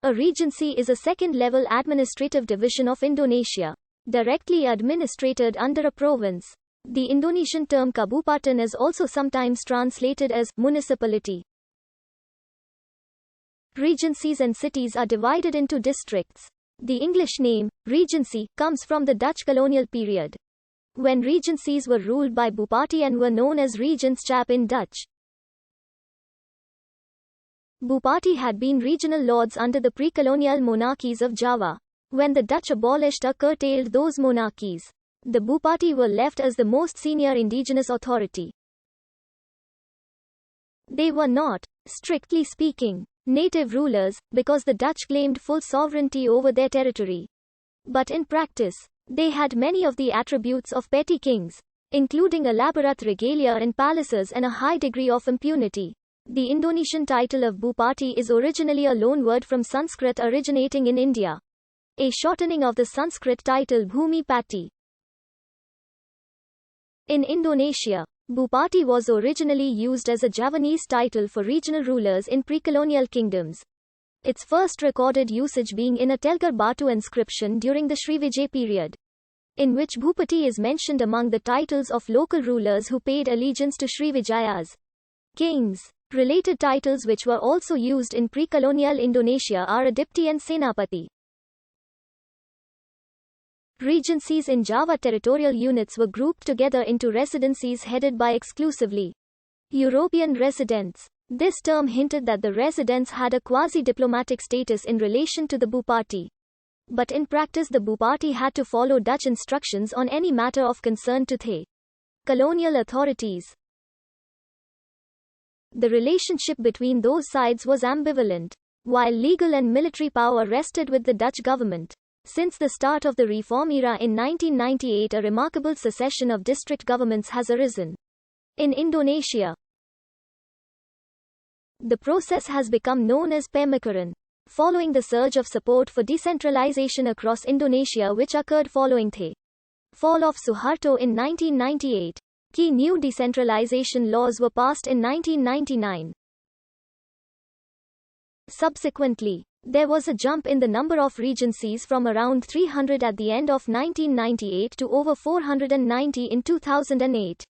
A regency is a second-level administrative division of Indonesia, directly administered under a province. The Indonesian term kabupaten is also sometimes translated as municipality. Regencies and cities are divided into districts. The English name, regency, comes from the Dutch colonial period, when regencies were ruled by bupati and were known as regentschap in Dutch. Bupati had been regional lords under the pre-colonial monarchies of Java. When the Dutch abolished or curtailed those monarchies, the bupati were left as the most senior indigenous authority. They were not, strictly speaking, native rulers, because the Dutch claimed full sovereignty over their territory. But in practice, they had many of the attributes of petty kings, including elaborate regalia and palaces and a high degree of impunity. The Indonesian title of Bupati is originally a loanword from Sanskrit originating in India, a shortening of the Sanskrit title Bhumi Pati. In Indonesia, Bupati was originally used as a Javanese title for regional rulers in pre-colonial kingdoms, its first recorded usage being in a Telgar Batu inscription during the Srivijaya period, in which Bupati is mentioned among the titles of local rulers who paid allegiance to Srivijaya's kings. Related titles which were also used in pre-colonial Indonesia are Adipti and Senapati. Regencies in Java territorial units were grouped together into residencies headed by exclusively European residents. This term hinted that the residents had a quasi-diplomatic status in relation to the Bupati. But in practice the Bupati had to follow Dutch instructions on any matter of concern to the colonial authorities. The relationship between those sides was ambivalent. While legal and military power rested with the Dutch government, since the start of the reform era in 1998 a remarkable succession of district governments has arisen. In Indonesia, the process has become known as pemekaran. Following the surge of support for decentralization across Indonesia which occurred following the fall of Suharto in 1998, key new decentralization laws were passed in 1999. Subsequently, there was a jump in the number of regencies from around 300 at the end of 1998 to over 490 in 2008.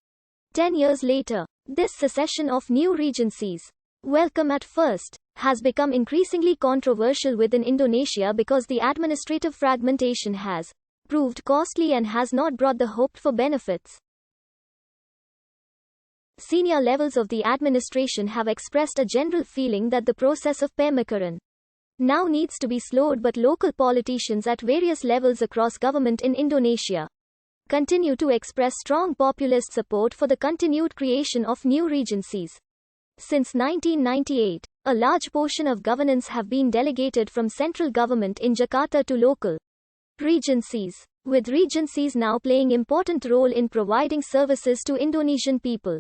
10 years later, this succession of new regencies, welcome at first, has become increasingly controversial within Indonesia because the administrative fragmentation has proved costly and has not brought the hoped-for benefits. Senior levels of the administration have expressed a general feeling that the process of pemekaran now needs to be slowed, but local politicians at various levels across government in Indonesia continue to express strong populist support for the continued creation of new regencies. Since 1998, a large portion of governance have been delegated from central government in Jakarta to local regencies, with regencies now playing important role in providing services to Indonesian people.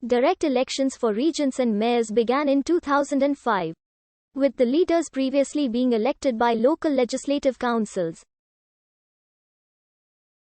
Direct elections for regents and mayors began in 2005, with the leaders previously being elected by local legislative councils.